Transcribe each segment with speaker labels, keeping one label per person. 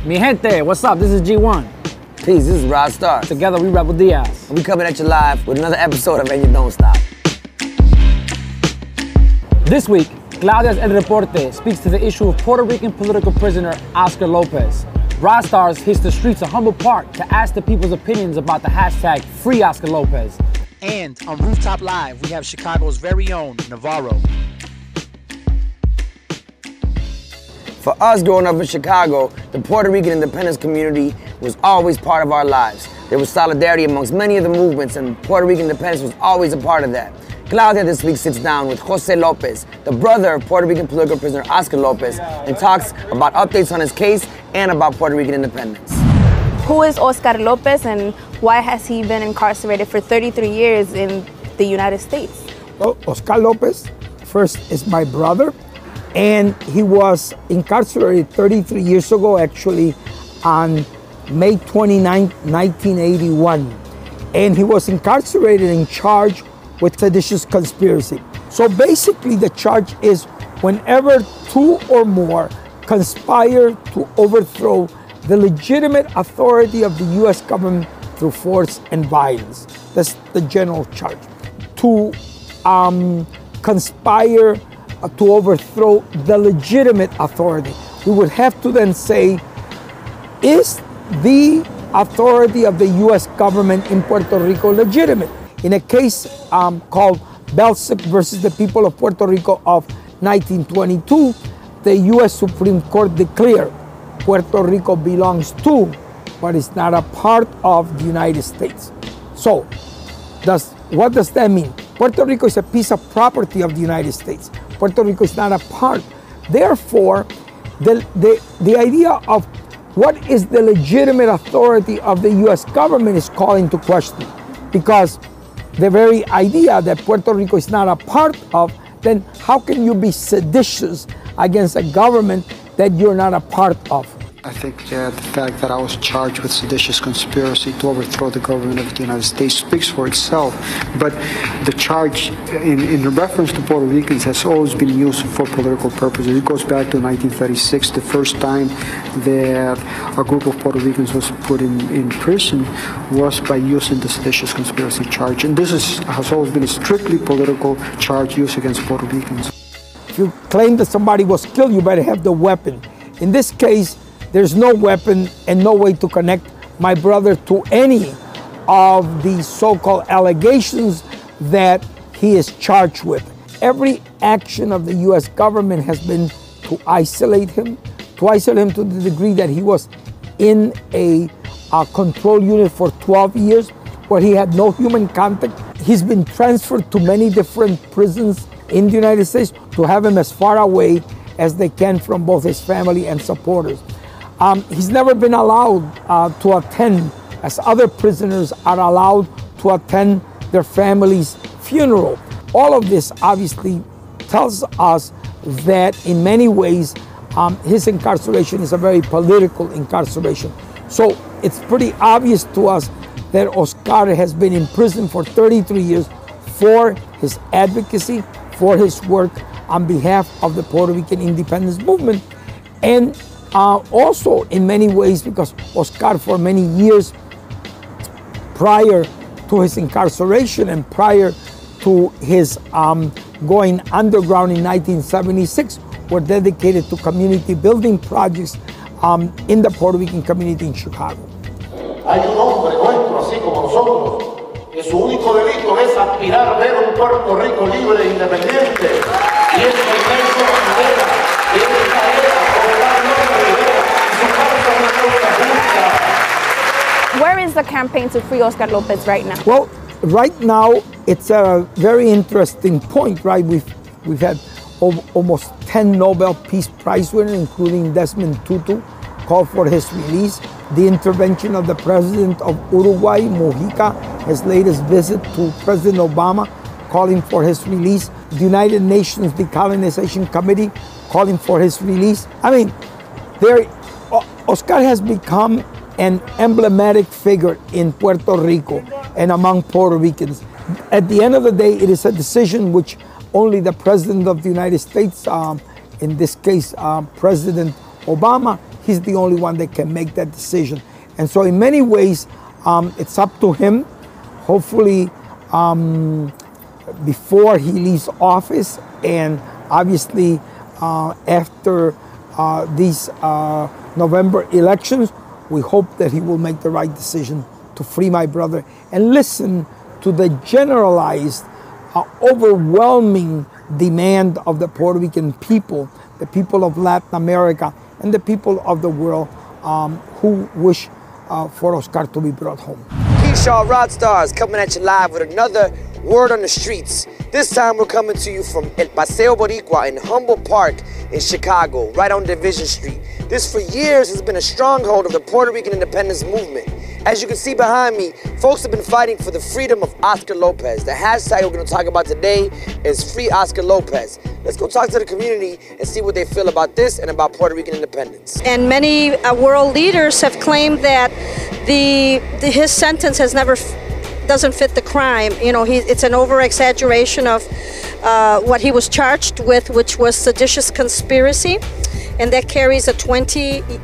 Speaker 1: Mi gente, what's up? This is G1.
Speaker 2: Peace, this is Rod Star.
Speaker 1: Together we Rebel Diaz.
Speaker 2: And we coming at you live with another episode of And You Don't Stop.
Speaker 1: This week, Claudia's El Reporte speaks to the issue of Puerto Rican political prisoner Oscar Lopez. Rod Stars hits the streets of Humboldt Park to ask the people's opinions about the hashtag Free Oscar Lopez.
Speaker 3: And on Rooftop Live, we have Chicago's very own Navarro.
Speaker 2: For us growing up in Chicago, the Puerto Rican independence community was always part of our lives. There was solidarity amongst many of the movements, and Puerto Rican independence was always a part of that. Claudia this week sits down with Jose Lopez, the brother of Puerto Rican political prisoner Oscar Lopez, and talks about updates on his case and about Puerto Rican independence.
Speaker 4: Who is Oscar Lopez and why has he been incarcerated for 33 years in the United States?
Speaker 5: Well, Oscar Lopez, first, is my brother, and he was incarcerated 33 years ago, actually, on May 29, 1981. And he was incarcerated and charged with seditious conspiracy. So basically the charge is whenever two or more conspire to overthrow the legitimate authority of the U.S. government through force and violence. That's the general charge. To conspire to overthrow the legitimate authority. We would have to then say, is the authority of the U.S. government in Puerto Rico legitimate? In a case called Belsic versus the people of Puerto Rico of 1922, the U.S. Supreme Court declared Puerto Rico belongs to, but it's not a part of the United States. So, what does that mean? Puerto Rico is a piece of property of the United States. Puerto Rico is not a part. Therefore, the idea of what is the legitimate authority of the U.S. government is called into question, because the very idea that Puerto Rico is not a part of, then how can you be seditious against a government that you're not a part of?
Speaker 6: I think the fact that I was charged with seditious conspiracy to overthrow the government of the United States speaks for itself. But the charge in reference to Puerto Ricans has always been used for political purposes. It goes back to 1936, the first time that a group of Puerto Ricans was put in prison was by using the seditious conspiracy charge. And this has always been a strictly political charge used against Puerto Ricans.
Speaker 5: If you claim that somebody was killed, you better have the weapon. In this case, there's no weapon and no way to connect my brother to any of the so-called allegations that he is charged with. Every action of the U.S. government has been to isolate him to the degree that he was in a control unit for 12 years where he had no human contact. He's been transferred to many different prisons in the United States to have him as far away as they can from both his family and supporters. He's never been allowed to attend, as other prisoners are allowed to attend their family's funeral. All of this obviously tells us that in many ways his incarceration is a very political incarceration. So it's pretty obvious to us that Oscar has been in prison for 33 years for his advocacy, for his work on behalf of the Puerto Rican independence movement, and also in many ways because Oscar for many years prior to his incarceration and prior to his going underground in 1976 were dedicated to community building projects in the Puerto Rican community in Chicago.
Speaker 7: Hay un hombre nuestro, así como nosotros, que su único delito es aspirar a ver un Puerto Rico libre e independiente. Y es el Nelson Mandela, que esta era Oscar López y su causa una causa justa.
Speaker 4: Where is the campaign to free Oscar Lopez right now?
Speaker 5: Well, right now it's a very interesting point, right? We've had almost 10 Nobel Peace Prize winners, including Desmond Tutu, call for his release. The intervention of the president of Uruguay, Mujica, his latest visit to President Obama, calling for his release. The United Nations Decolonization Committee calling for his release. I mean, Oscar has become an emblematic figure in Puerto Rico and among Puerto Ricans. At the end of the day, it is a decision which only the President of the United States, in this case, President Obama, he's the only one that can make that decision. And so in many ways, it's up to him. Hopefully, before he leaves office, and obviously after these November elections, we hope that he will make the right decision to free my brother and listen to the generalized, overwhelming demand of the Puerto Rican people, the people of Latin America, and the people of the world who wish for Oscar to be brought home.
Speaker 2: Keyshaw Rockstars coming at you live with another Word on the Streets. This time we're coming to you from El Paseo Boricua in Humboldt Park in Chicago, right on Division Street. This for years has been a stronghold of the Puerto Rican independence movement. As you can see behind me, folks have been fighting for the freedom of Oscar Lopez. The hashtag we're going to talk about today is Free Oscar Lopez. Let's go talk to the community and see what they feel about this and about Puerto Rican independence.
Speaker 8: And many world leaders have claimed that his sentence has doesn't fit the crime. You know, it's an over-exaggeration of what he was charged with, which was seditious conspiracy, and that carries a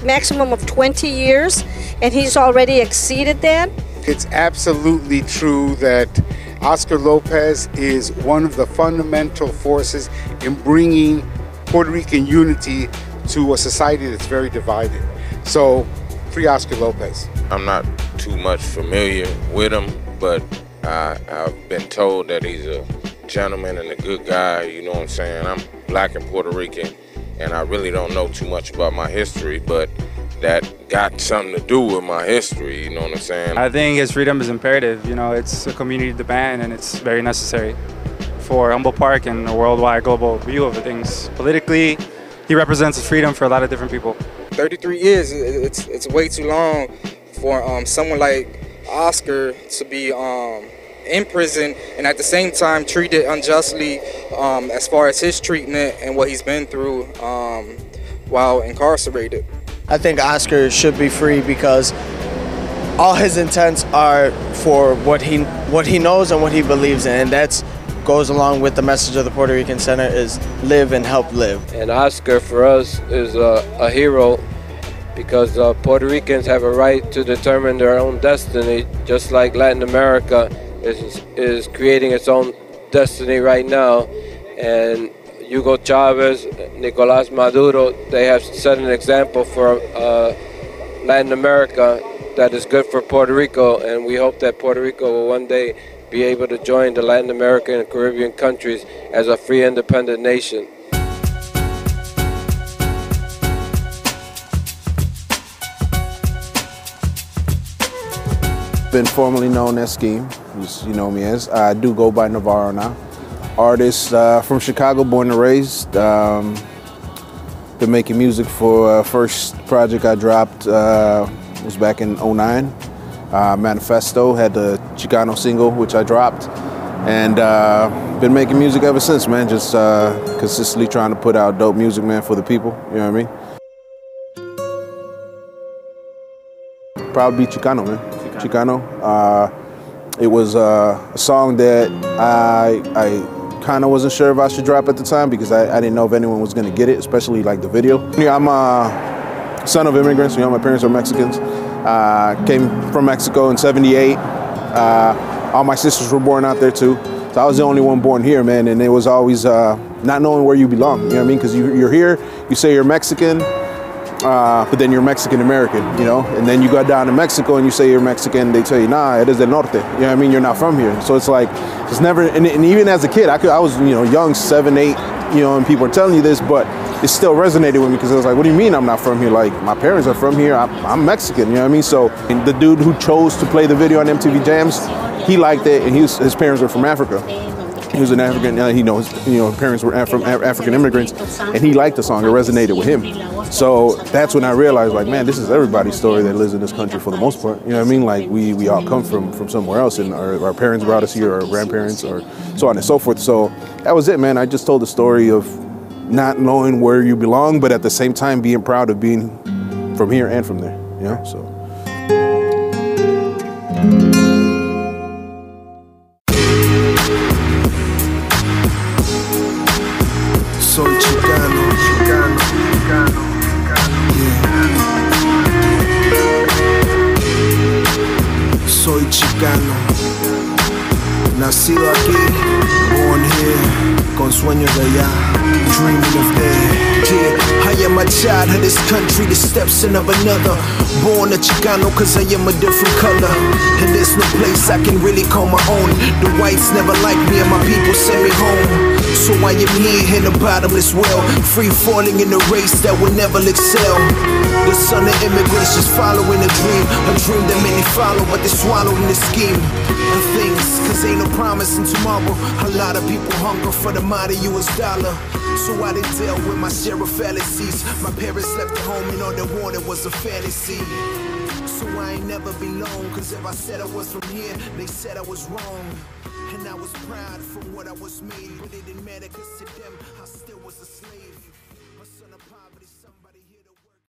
Speaker 8: maximum of 20 years, and he's already exceeded that.
Speaker 9: It's absolutely true that Oscar Lopez is one of the fundamental forces in bringing Puerto Rican unity to a society that's very divided. So, free Oscar Lopez.
Speaker 10: I'm not too much familiar with him, but I've been told that he's a gentleman and a good guy, you know what I'm saying? I'm black and Puerto Rican, and I really don't know too much about my history, but that got something to do with my history, you know what I'm saying?
Speaker 11: I think his freedom is imperative, you know, it's a community demand and it's very necessary for Humboldt Park and a worldwide global view of things. Politically, he represents freedom for a lot of different people.
Speaker 12: 33 years, it's way too long for someone like Oscar to be in prison and at the same time treated unjustly as far as his treatment and what he's been through while incarcerated.
Speaker 13: I think Oscar should be free because all his intents are for what he knows and what he believes in, and that goes along with the message of the Puerto Rican Center is live and help live.
Speaker 14: And Oscar for us is a hero because Puerto Ricans have a right to determine their own destiny, just like Latin America is creating its own destiny right now. And Hugo Chavez, Nicolás Maduro, they have set an example for Latin America that is good for Puerto Rico, and we hope that Puerto Rico will one day be able to join the Latin American and Caribbean countries as a free independent nation.
Speaker 15: Been formerly known as Scheme, as you know me as. I do go by Navarro now. Artist from Chicago, born and raised. Been making music for first project I dropped was back in '09. Manifesto, had the Chicano single, which I dropped. And been making music ever since, man. Just consistently trying to put out dope music, man, for the people, you know what I mean? Proud to be Chicano, man. Chicano. It was a song that I kind of wasn't sure if I should drop at the time because I didn't know if anyone was going to get it, especially like the video. Yeah, I'm a son of immigrants. You know, my parents are Mexicans. Came from Mexico in '78. All my sisters were born out there too. So I was the only one born here, man. And it was always not knowing where you belong. You know what I mean? Because you're here, you say you're Mexican, but then you're Mexican-American, you know? And then you go down to Mexico and you say you're Mexican, they tell you, nah, it is del norte. You know what I mean? You're not from here. So it's like, it's never, and even as a kid, I was, you know, young, 7, 8, you know, and people are telling you this, but it still resonated with me because I was like, what do you mean I'm not from here? Like, my parents are from here, I'm Mexican, you know what I mean? So the dude who chose to play the video on MTV Jams, he liked it, and his parents were from Africa. He was an African, his parents were from African immigrants, and he liked the song. It resonated with him. So that's when I realized, like, man, this is everybody's story that lives in this country for the most part. You know what I mean? Like, we all come from somewhere else, and our parents brought us here, our grandparents, or so on and so forth. So that was it, man. I just told the story of not knowing where you belong, but at the same time being proud of being from here and from there. You know, so.
Speaker 16: Soy chicano, yeah. soy chicano. Nacido aquí, born here, con sueños de allá, dreaming of there. Yeah, I am a child of this country, the stepson of another. Born a Chicano cause I am a different color. And there's no place I can really call my own. The whites never liked me and my people sent me home. So I am here in the bottomless well, free falling in the race that will never excel. The son of immigrants just following a dream that many follow, but they swallowed in the scheme of things. Cause ain't no promise in tomorrow. A lot of people hunger for the mighty US dollar. So I didn't deal with my share of fallacies. My parents left at home and all they wanted was a fantasy. So I ain't never been long, cause if I said I was from here, they said I was wrong. And I was proud from what I was made, but it didn't matter cause to them I